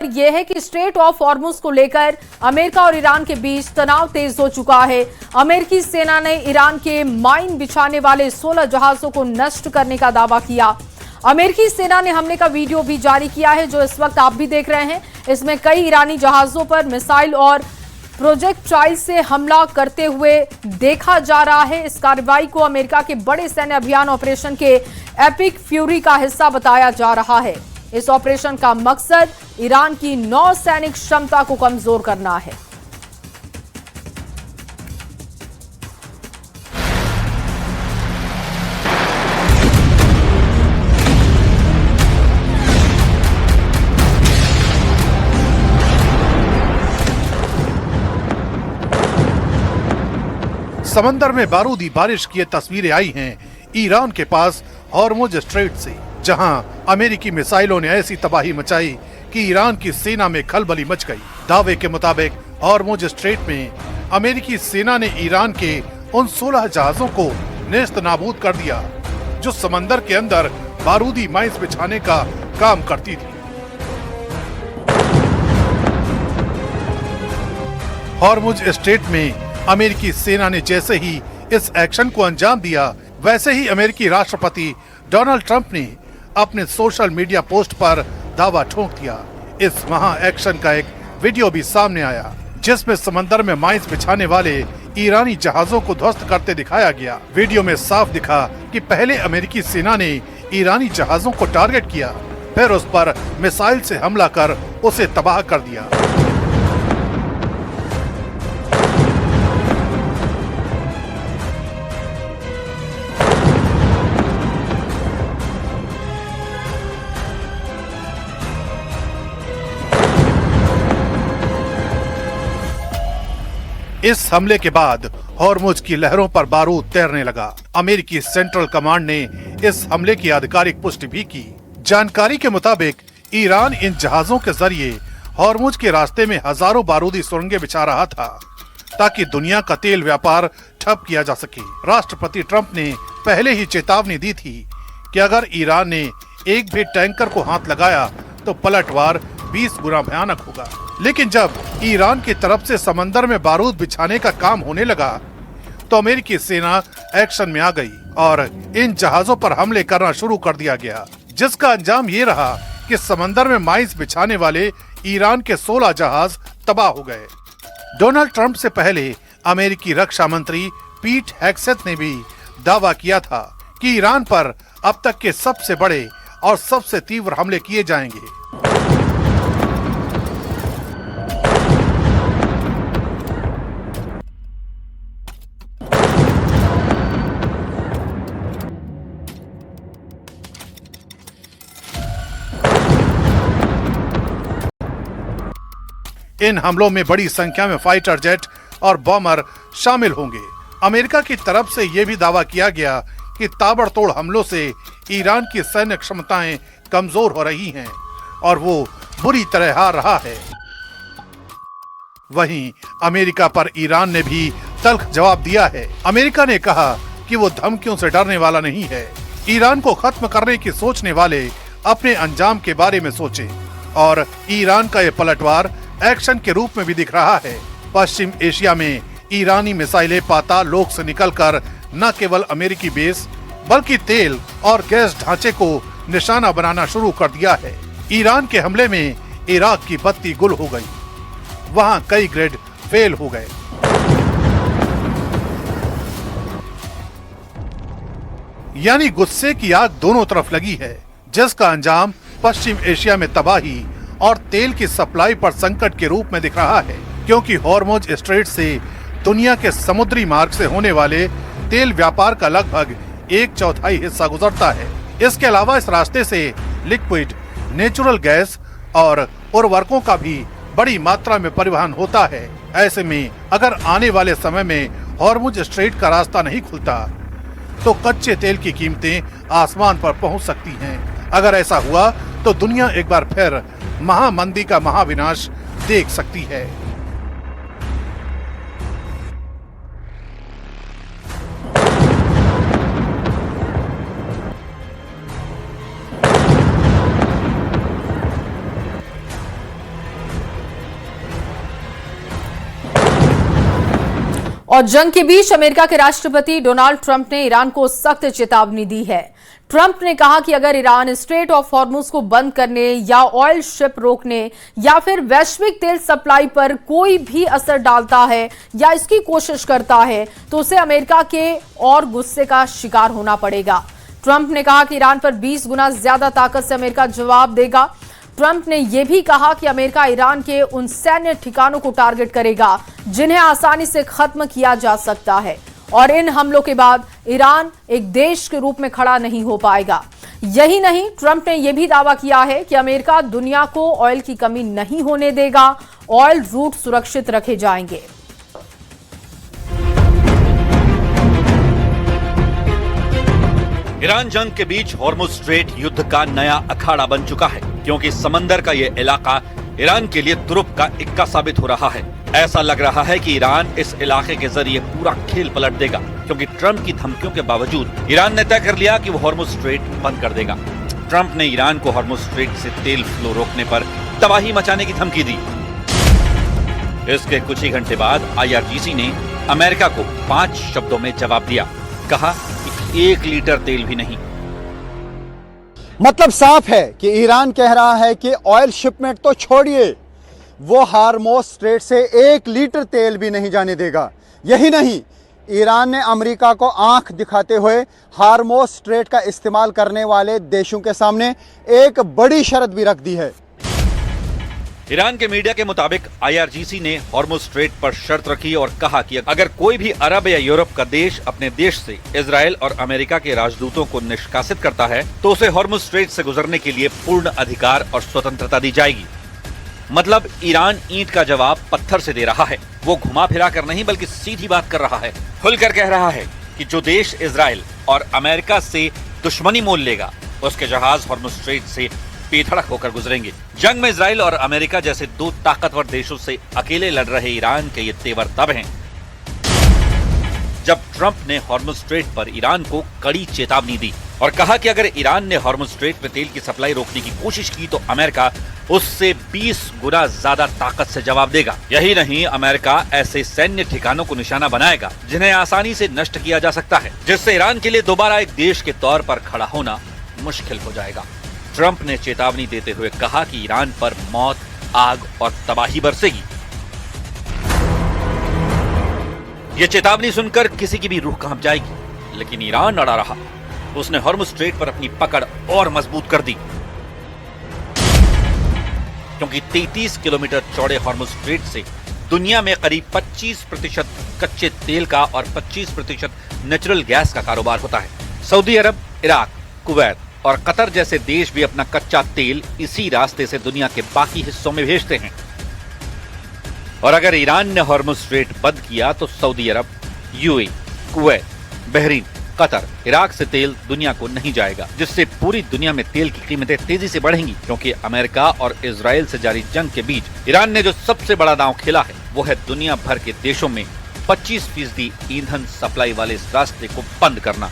यह है कि स्ट्रेट ऑफ हॉर्मुज को लेकर अमेरिका और ईरान के बीच तनाव तेज हो चुका है। अमेरिकी सेना ने ईरान के माइन बिछाने वाले 16 जहाजों को नष्ट करने का दावा किया। अमेरिकी सेना ने हमले का वीडियो भी जारी किया है, जो इस वक्त आप भी देख रहे हैं। इसमें कई ईरानी जहाजों पर मिसाइल और प्रोजेक्टाइल से हमला करते हुए देखा जा रहा है। इस कार्रवाई को अमेरिका के बड़े सैन्य अभियान ऑपरेशन के एपिक फ्यूरी का हिस्सा बताया जा रहा है। इस ऑपरेशन का मकसद ईरान की नौ सैनिक क्षमता को कमजोर करना है। समंदर में बारूदी बारिश की तस्वीरें आई हैं ईरान के पास हॉर्मुज स्ट्रेट से, जहां अमेरिकी मिसाइलों ने ऐसी तबाही मचाई कि ईरान की सेना में खलबली मच गई। दावे के मुताबिक हॉर्मुज स्ट्रेट में अमेरिकी सेना ने ईरान के उन 16 जहाजों को नेस्त नाबूद कर दिया जो समंदर के अंदर बारूदी माइंस बिछाने का काम करती थी। हॉर्मुज स्ट्रेट में अमेरिकी सेना ने जैसे ही इस एक्शन को अंजाम दिया, वैसे ही अमेरिकी राष्ट्रपति डोनाल्ड ट्रंप ने अपने सोशल मीडिया पोस्ट पर दावा ठोक दिया। इस महा एक्शन का एक वीडियो भी सामने आया, जिसमें समंदर में माइंस बिछाने वाले ईरानी जहाजों को ध्वस्त करते दिखाया गया। वीडियो में साफ दिखा कि पहले अमेरिकी सेना ने ईरानी जहाजों को टारगेट किया, फिर उस पर मिसाइल से हमला कर उसे तबाह कर दिया। इस हमले के बाद हॉर्मुज की लहरों पर बारूद तैरने लगा। अमेरिकी सेंट्रल कमांड ने इस हमले की आधिकारिक पुष्टि भी की। जानकारी के मुताबिक ईरान इन जहाजों के जरिए हॉर्मुज के रास्ते में हजारों बारूदी सुरंगें बिछा रहा था, ताकि दुनिया का तेल व्यापार ठप किया जा सके। राष्ट्रपति ट्रंप ने पहले ही चेतावनी दी थी कि अगर ईरान ने एक भी टैंकर को हाथ लगाया तो पलटवार 20 गुना भयानक होगा। लेकिन जब ईरान की तरफ से समंदर में बारूद बिछाने का काम होने लगा, तो अमेरिकी सेना एक्शन में आ गई और इन जहाजों पर हमले करना शुरू कर दिया गया, जिसका अंजाम ये रहा कि समंदर में माइंस बिछाने वाले ईरान के 16 जहाज तबाह हो गए। डोनाल्ड ट्रंप से पहले अमेरिकी रक्षा मंत्री पीट हेग्सेथ ने भी दावा किया था कि ईरान पर अब तक के सबसे बड़े और सबसे तीव्र हमले किए जाएंगे। इन हमलों में बड़ी संख्या में फाइटर जेट और बॉमर शामिल होंगे। अमेरिका की तरफ से यह भी दावा किया गया कि ताबड़तोड़ हमलों से ईरान की सैन्य क्षमताएं कमजोर हो रही हैं और वो बुरी तरह हार रहा है। वहीं अमेरिका पर ईरान ने भी तल्ख जवाब दिया है। अमेरिका ने कहा कि वो धमकियों से डरने वाला नहीं है। ईरान को खत्म करने की सोचने वाले अपने अंजाम के बारे में सोचें, और ईरान का ये पलटवार एक्शन के रूप में भी दिख रहा है। पश्चिम एशिया में ईरानी मिसाइलें पाताल लोक से निकलकर न केवल अमेरिकी बेस बल्कि तेल और गैस ढांचे को निशाना बनाना शुरू कर दिया है। ईरान के हमले में इराक की बत्ती गुल हो गई, वहां कई ग्रेड फेल हो गए। यानी गुस्से की आग दोनों तरफ लगी है, जिसका अंजाम पश्चिम एशिया में तबाही और तेल की सप्लाई पर संकट के रूप में दिख रहा है, क्योंकि हॉर्मुज स्ट्रेट से दुनिया के समुद्री मार्ग से होने वाले तेल व्यापार का लगभग 1/4 हिस्सा गुजरता है। इसके अलावा इस रास्ते से लिक्विड, नेचुरल गैस और उर्वरकों का भी बड़ी मात्रा में परिवहन होता है। ऐसे में अगर आने वाले समय में हॉर्मुज स्ट्रेट का रास्ता नहीं खुलता, तो कच्चे तेल की कीमतें आसमान पर पहुंच सकती हैं। अगर ऐसा हुआ तो दुनिया एक बार फिर महामंदी का महाविनाश देख सकती है। और जंग के बीच अमेरिका के राष्ट्रपति डोनाल्ड ट्रंप ने ईरान को सख्त चेतावनी दी है। ट्रंप ने कहा कि अगर ईरान स्ट्रेट ऑफ हॉर्मुज को बंद करने या ऑयल शिप रोकने या फिर वैश्विक तेल सप्लाई पर कोई भी असर डालता है या इसकी कोशिश करता है तो उसे अमेरिका के और गुस्से का शिकार होना पड़ेगा। ट्रंप ने कहा कि ईरान पर 20 गुना ज्यादा ताकत से अमेरिका जवाब देगा। ट्रंप ने यह भी कहा कि अमेरिका ईरान के उन सैन्य ठिकानों को टारगेट करेगा जिन्हें आसानी से खत्म किया जा सकता है और इन हमलों के बाद ईरान एक देश के रूप में खड़ा नहीं हो पाएगा। यही नहीं, ट्रंप ने यह भी दावा किया है कि अमेरिका दुनिया को ऑयल की कमी नहीं होने देगा, ऑयल रूट सुरक्षित रखे जाएंगे। ईरान जंग के बीच हॉर्मुज स्ट्रेट युद्ध का नया अखाड़ा बन चुका है, क्योंकि समंदर का यह इलाका ईरान के लिए तुरुप का इक्का साबित हो रहा है। ऐसा लग रहा है कि ईरान इस इलाके के जरिए पूरा खेल पलट देगा, क्योंकि ट्रंप की धमकियों के बावजूद ईरान ने तय कर लिया कि वो हॉर्मुज स्ट्रेट बंद कर देगा। ट्रंप ने ईरान को हॉर्मुज स्ट्रेट से तेल फ्लो रोकने पर तबाही मचाने की धमकी दी। इसके कुछ ही घंटे बाद IRGC ने अमेरिका को 5 शब्दों में जवाब दिया। कहा कि 1 लीटर तेल भी नहीं। मतलब साफ है कि ईरान कह रहा है कि ऑयल शिपमेंट तो छोड़िए, वो हॉर्मुज स्ट्रेट से 1 लीटर तेल भी नहीं जाने देगा। यही नहीं, ईरान ने अमेरिका को आंख दिखाते हुए हॉर्मुज स्ट्रेट का इस्तेमाल करने वाले देशों के सामने एक बड़ी शर्त भी रख दी है। ईरान के मीडिया के मुताबिक IRGC ने हॉर्मुज स्ट्रेट पर शर्त रखी और कहा कि अगर कोई भी अरब या यूरोप का देश अपने देश से इजराइल और अमेरिका के राजदूतों को निष्कासित करता है तो उसे हॉर्मुज स्ट्रेट से गुजरने के लिए पूर्ण अधिकार और स्वतंत्रता दी जाएगी। मतलब ईरान ईंट का जवाब पत्थर से दे रहा है। वो घुमा फिरा कर नहीं बल्कि सीधी बात कर रहा है। खुलकर कह रहा है कि जो देश इजराइल और अमेरिका से दुश्मनी मोल लेगा उसके जहाज हॉर्मुज स्ट्रेट से बेधड़क होकर गुजरेंगे। जंग में इजराइल और अमेरिका जैसे 2 ताकतवर देशों से अकेले लड़ रहे ईरान के ये तेवर तब हैं जब ट्रंप ने हॉर्मुज स्ट्रेट पर ईरान को कड़ी चेतावनी दी और कहा कि अगर ईरान ने हॉर्मुज स्ट्रेट में तेल की सप्लाई रोकने की कोशिश की तो अमेरिका उससे 20 गुना ज्यादा ताकत से जवाब देगा। यही नहीं, अमेरिका ऐसे सैन्य ठिकानों को निशाना बनाएगा जिन्हें आसानी से नष्ट किया जा सकता है, जिससे ईरान के लिए दोबारा एक देश के तौर पर खड़ा होना मुश्किल हो जाएगा। ट्रंप ने चेतावनी देते हुए कहा कि ईरान पर मौत, आग और तबाही बरसेगी। यह चेतावनी सुनकर किसी की भी रूह कांप जाएगी, लेकिन ईरान अड़ा रहा। उसने हॉर्मुज स्ट्रेट पर अपनी पकड़ और मजबूत कर दी, क्योंकि 33 किलोमीटर चौड़े हॉर्मुज स्ट्रेट से दुनिया में करीब 25% कच्चे तेल का और 25% नेचुरल गैस का कारोबार होता है। सऊदी अरब, इराक, कुवैत और कतर जैसे देश भी अपना कच्चा तेल इसी रास्ते से दुनिया के बाकी हिस्सों में भेजते हैं। और अगर ईरान ने हॉर्मुज स्ट्रेट बंद किया तो सऊदी अरब, UAE, Kuwait, Bahrain, Qatar, Iraq से तेल दुनिया को नहीं जाएगा, जिससे पूरी दुनिया में तेल की कीमतें तेजी से बढ़ेंगी, क्योंकि अमेरिका और इजराइल से जारी जंग के बीच ईरान ने जो सबसे बड़ा दांव खेला है वो है दुनिया भर के देशों में 25% ईंधन सप्लाई वाले इस रास्ते को बंद करना।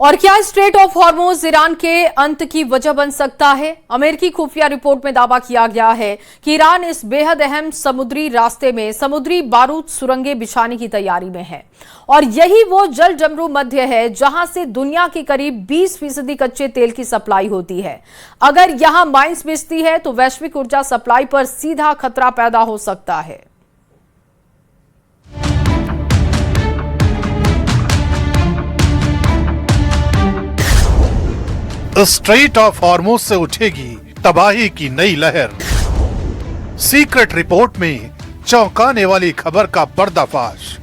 और क्या स्ट्रेट ऑफ हॉर्मुज ईरान के अंत की वजह बन सकता है? अमेरिकी खुफिया रिपोर्ट में दावा किया गया है कि ईरान इस बेहद अहम समुद्री रास्ते में समुद्री बारूद सुरंगें बिछाने की तैयारी में है और यही वो जल जमरू मध्य है जहां से दुनिया के करीब 20% कच्चे तेल की सप्लाई होती है। अगर यहां माइंस बिछती है तो वैश्विक ऊर्जा सप्लाई पर सीधा खतरा पैदा हो सकता है। स्ट्रेट ऑफ हॉर्मुज से उठेगी तबाही की नई लहर। सीक्रेट रिपोर्ट में चौंकाने वाली खबर का पर्दाफाश।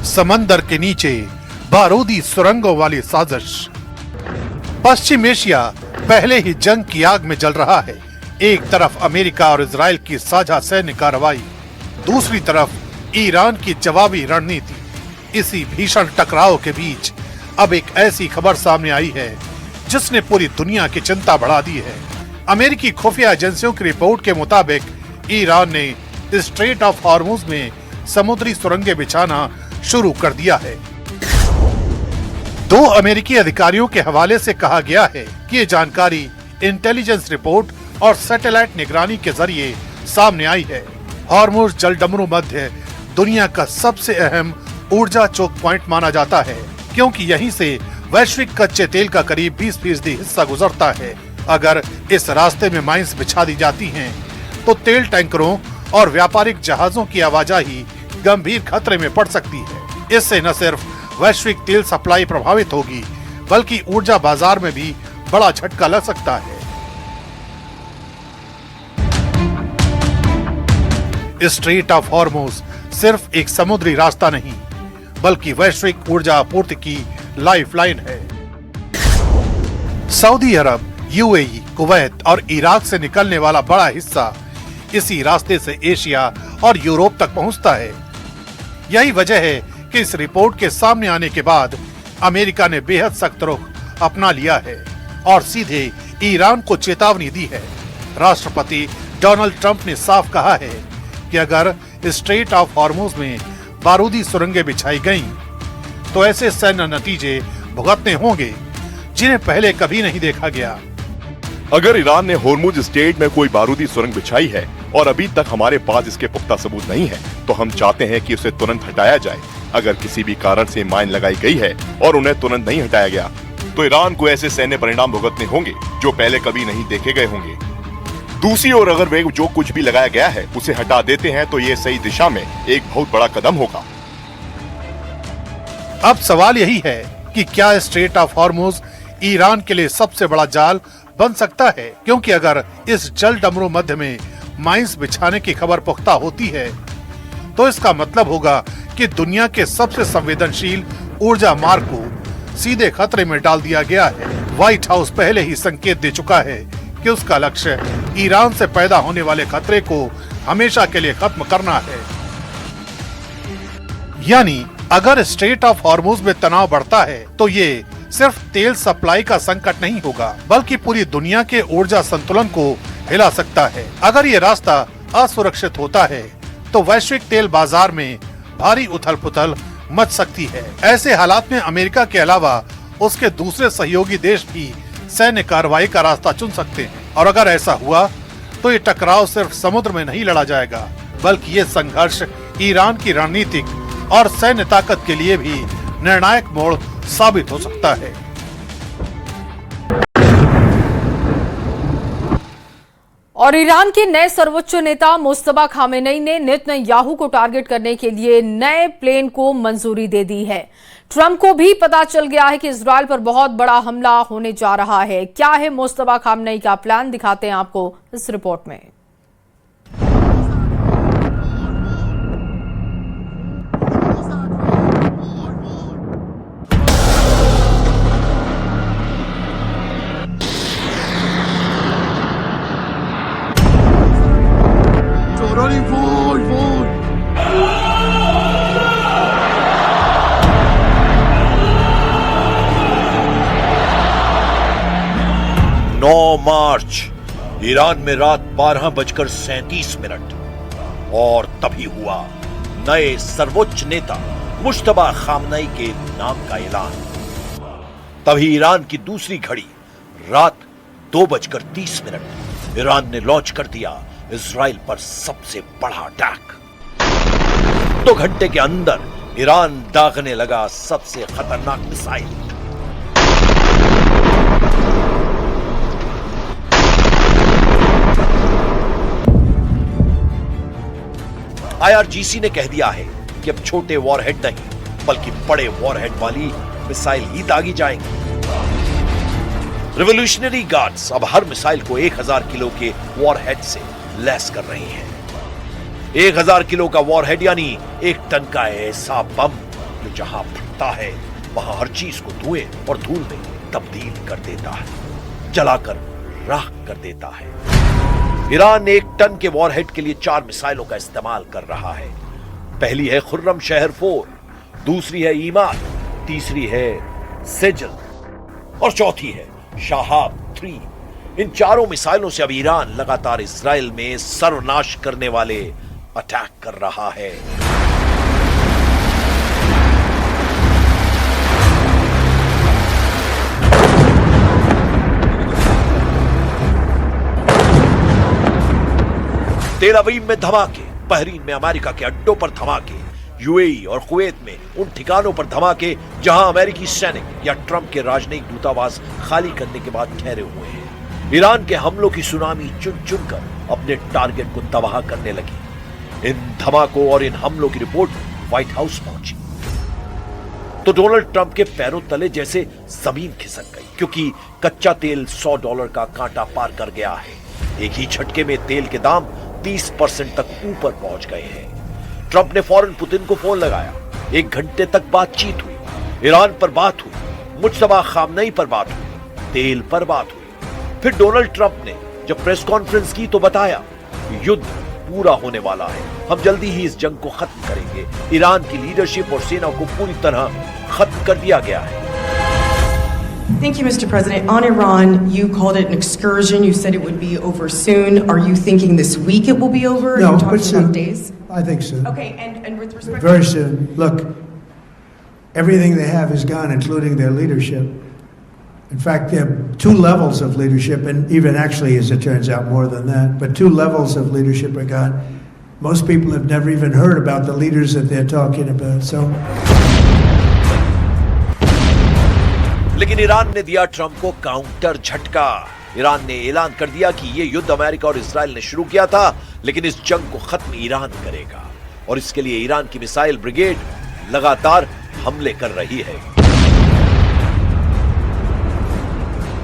समंदर के नीचे बारूदी सुरंगों वाली साजिश। पश्चिम एशिया पहले ही जंग की आग में जल रहा है। एक तरफ अमेरिका और इजराइल की साझा सैन्य कार्रवाई, दूसरी तरफ ईरान की जवाबी रणनीति। इसी भीषण टकराव के बीच अब एक ऐसी खबर सामने आई है जिसने पूरी दुनिया की चिंता बढ़ा दी है। अमेरिकी खुफिया एजेंसियों की रिपोर्ट के मुताबिक ईरान ने स्ट्रेट ऑफ हॉर्मुज में समुद्री सुरंगें बिछाना शुरू कर दिया है। 2 अमेरिकी अधिकारियों के हवाले से कहा गया है कि ये जानकारी इंटेलिजेंस रिपोर्ट और सैटेलाइट निगरानी के जरिए सामने आई है। हॉर्मुज जलडमरू मध्य दुनिया का सबसे अहम ऊर्जा चोक पॉइंट माना जाता है, क्योंकि यहीं से वैश्विक कच्चे तेल का करीब 20% हिस्सा गुजरता है। अगर इस रास्ते में माइंस बिछा दी जाती हैं, तो तेल टैंकरों और व्यापारिक जहाजों की आवाजाही गंभीर खतरे में पड़ सकती है। इससे न सिर्फ वैश्विक तेल सप्लाई प्रभावित होगी, बल्कि ऊर्जा बाजार में भी बड़ा झटका लग सकता है। स्ट्रेट ऑफ हॉर्मुज सिर्फ एक समुद्री रास्ता नहीं, बल्कि वैश्विक ऊर्जा आपूर्ति की लाइफलाइन है। सऊदी अरब, यूएई, कुवैत और इराक से निकलने वाला बड़ा हिस्सा इसी रास्ते से एशिया और यूरोप तक पहुंचता है। यही वजह है कि इस रिपोर्ट के सामने आने के बाद अमेरिका ने बेहद सख्त रुख अपना लिया है और सीधे ईरान को चेतावनी दी है। राष्ट्रपति डोनाल्ड ट्रंप ने साफ कहा है कि अगर स्ट्रेट ऑफ हॉर्मुज में बारूदी सुरंगें बिछाई गईं, तो ऐसे सैन्य नतीजे भुगतने होंगे जिन्हें पहले कभी नहीं देखा गया। अगर ईरान ने हॉर्मुज स्ट्रेट में कोई बारूदी सुरंग बिछाई है और अभी तक हमारे पास इसके पुख्ता सबूत नहीं है, तो हम चाहते हैं कि उसे तुरंत हटाया जाए। अगर किसी भी कारण से माइन लगाई गई है और उन्हें तुरंत नहीं हटाया गया, तो ईरान को ऐसे सैन्य परिणाम भुगतने होंगे जो पहले कभी नहीं देखे गए होंगे। दूसरी ओर अगर वे जो कुछ भी लगाया गया है उसे हटा देते हैं, तो ये सही दिशा में एक बहुत बड़ा कदम होगा। अब सवाल यही है कि क्या स्ट्रेट ऑफ हॉर्मुज ईरान के लिए सबसे बड़ा जाल बन सकता है, क्योंकि अगर इस जल डमरू मध्य में माइंस बिछाने की खबर पुख्ता होती है, तो इसका मतलब होगा कि दुनिया के सबसे संवेदनशील ऊर्जा मार्ग को सीधे खतरे में डाल दिया गया है। व्हाइट हाउस पहले ही संकेत दे चुका है कि उसका लक्ष्य ईरान से पैदा होने वाले खतरे को हमेशा के लिए खत्म करना है। यानी अगर स्ट्रेट ऑफ हॉर्मुज में तनाव बढ़ता है, तो ये सिर्फ तेल सप्लाई का संकट नहीं होगा, बल्कि पूरी दुनिया के ऊर्जा संतुलन को हिला सकता है। अगर ये रास्ता असुरक्षित होता है, तो वैश्विक तेल बाजार में भारी उथल-पुथल मच सकती है। ऐसे हालात में अमेरिका के अलावा उसके दूसरे सहयोगी देश भी सैन्य कार्रवाई का रास्ता चुन सकते हैं। और अगर ऐसा हुआ, तो ये टकराव सिर्फ समुद्र में नहीं लड़ा जाएगा, बल्कि ये संघर्ष ईरान की रणनीतिक और सैन्य ताकत के लिए भी निर्णायक मोड़ साबित हो सकता है। और ईरान के नए सर्वोच्च नेता मुस्तफा खामेनेई ने नेतन्याहू को टारगेट करने के लिए नए प्लेन को मंजूरी दे दी है। ट्रंप को भी पता चल गया है कि इजरायल पर बहुत बड़ा हमला होने जा रहा है। क्या है मुस्तफा खामेनेई का प्लान, दिखाते हैं आपको इस रिपोर्ट में। मार्च ईरान में रात 12:37 और तभी हुआ नए सर्वोच्च नेता मुस्तफा खामनेई के नाम का ऐलान। तभी ईरान की दूसरी घड़ी रात 2:30 ईरान ने लॉन्च कर दिया इजराइल पर सबसे बड़ा अटैक। 2 घंटे के अंदर ईरान दागने लगा सबसे खतरनाक मिसाइल। IRGC ने कह दिया है कि अब छोटे वॉरहेड नहीं, बल्कि बड़े वॉरहेड वाली मिसाइल ही दागी जाएंगी। रिवॉल्यूशनरी गार्ड्स अब हर मिसाइल को 1000 किलो के वॉरहेड से लैस कर रही हैं। 1000 किलो का वॉरहेड यानी 1 टन का ऐसा बम जो जहां फटता है वहां हर चीज को धुएं और धूल में तब्दील कर देता है, जलाकर राख कर देता है। ईरान 1 टन के वॉरहेड के लिए 4 मिसाइलों का इस्तेमाल कर रहा है। पहली है खुर्रम शहर 4, दूसरी है ईमान, तीसरी है सेजल और चौथी है शाहाब 3। इन चारों मिसाइलों से अब ईरान लगातार इजराइल में सर्वनाश करने वाले अटैक कर रहा है। तेल अवीव में धमाके, बहरीन में अमेरिका के अड्डों पर धमाके, यूएई और कुवैत में उन ठिकानों पर धमाके जहां अमेरिकी सैनिक या ट्रंप के राजनयिक दूतावास खाली करने के बाद ठहरे हुए हैं। ईरान के हमलों की सुनामी चुन चुनकर अपने टारगेट को तबाह करने लगी। इन धमाकों और इन हमलों की रिपोर्ट व्हाइट हाउस पहुंची तो डोनाल्ड ट्रंप के पैरों तले जैसे जमीन खिसक गई, क्योंकि कच्चा तेल $100 का कांटा पार कर गया है। एक ही झटके में तेल के दाम 30% तक ऊपर पहुंच गए हैं। ट्रंप ने फौरन पुतिन को फोन लगाया। 1 घंटे तक बातचीत हुई, ईरान पर बात हुई, मुज्तबा खामनेई पर बात हुई, तेल पर बात हुई। फिर डोनाल्ड ट्रंप ने जब प्रेस कॉन्फ्रेंस की तो बताया युद्ध पूरा होने वाला है, हम जल्दी ही इस जंग को खत्म करेंगे। ईरान की लीडरशिप और सेना को पूरी तरह खत्म कर दिया गया है। Thank you, Mr. President. On Iran, you called it an excursion. You said it would be over soon. Are you thinking this week it will be over? No, You're but talking soon. about days? I think soon. Okay, and with respect Very to... soon. Look, everything they have is gone, including their leadership. In fact, there are 2 levels of leadership, and even actually, as it turns out, more than that. But 2 levels of leadership are gone. Most people have never even heard about the leaders that they're talking about. So. लेकिन Iran ने दिया Trump को counter झटका। Iran ने ऐलान कर दिया कि यह युद्ध अमेरिका और इजराइल ने शुरू किया था, लेकिन इस जंग को खत्म ईरान करेगा और इसके लिए ईरान की मिसाइल ब्रिगेड लगातार हमले कर रही है।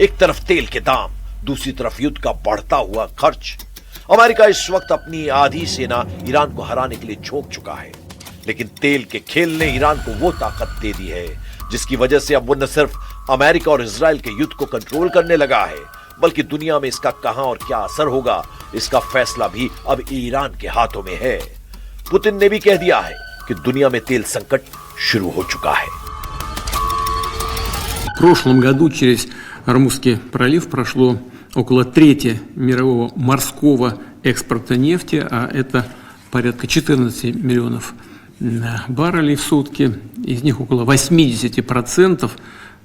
एक तरफ तेल के दाम, दूसरी तरफ युद्ध का बढ़ता हुआ खर्च। अमेरिका इस वक्त अपनी आधी सेना ईरान को हराने के लिए झोंक चुका है, लेकिन तेल के खेल ने ईरान को वो ताकत दे दी है जिसकी वजह से अब वो न सिर्फ अमेरिका और इजराइल के युद्ध को कंट्रोल करने लगा है, बल्कि दुनिया में इसका कहां और क्या असर होगा, इसका फैसला भी अब ईरान के हाथों में है। पुतिन ने भी कह दिया है कि दुनिया में तेल संकट शुरू हो चुका है। В прошлом году через Ормузский пролив прошло около трети мирового морского экспорта нефти, а это порядка 14 миллионов баррелей в сутки. Из них около 80%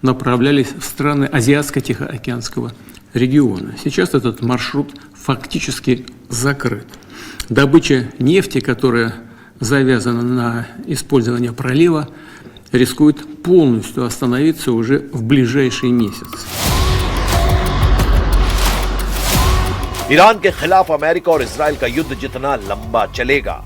направлялись в страны Азиатско-Тихоокеанского региона. Сейчас этот маршрут фактически закрыт. Добыча нефти, которая завязана на использование пролива, рискует полностью остановиться уже в ближайший месяц. ईरान के खिलाफ अमेरिका और इजराइल का युद्ध जितना लंबा चलेगा,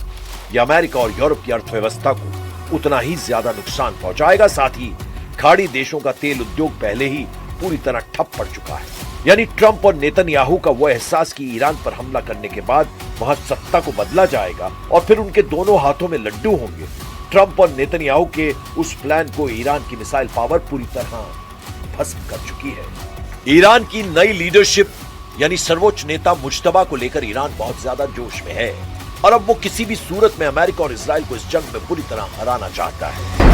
यह अमेरिका और यूरोप की अर्थव्यवस्था को उतना ही ज्यादा नुकसान पहुंचाएगा। साथ ही खाड़ी देशों का तेल उद्योग पहले ही पूरी तरह ठप पड़ चुका है। यानी ट्रंप और नेतन्याहू का वो एहसास कि ईरान पर हमला करने के बाद वहां सत्ता को बदला जाएगा और फिर उनके दोनों हाथों में लड्डू होंगे, ट्रंप और नेतन्याहू के उस प्लान को ईरान की मिसाइल पावर पूरी तरह भस्म कर चुकी है। ईरान की नई लीडरशिप यानी सर्वोच्च नेता मुज्तबा को लेकर ईरान बहुत ज्यादा जोश में है और अब वो किसी भी सूरत में अमेरिका और इजराइल को इस जंग में पूरी तरह हराना चाहता है।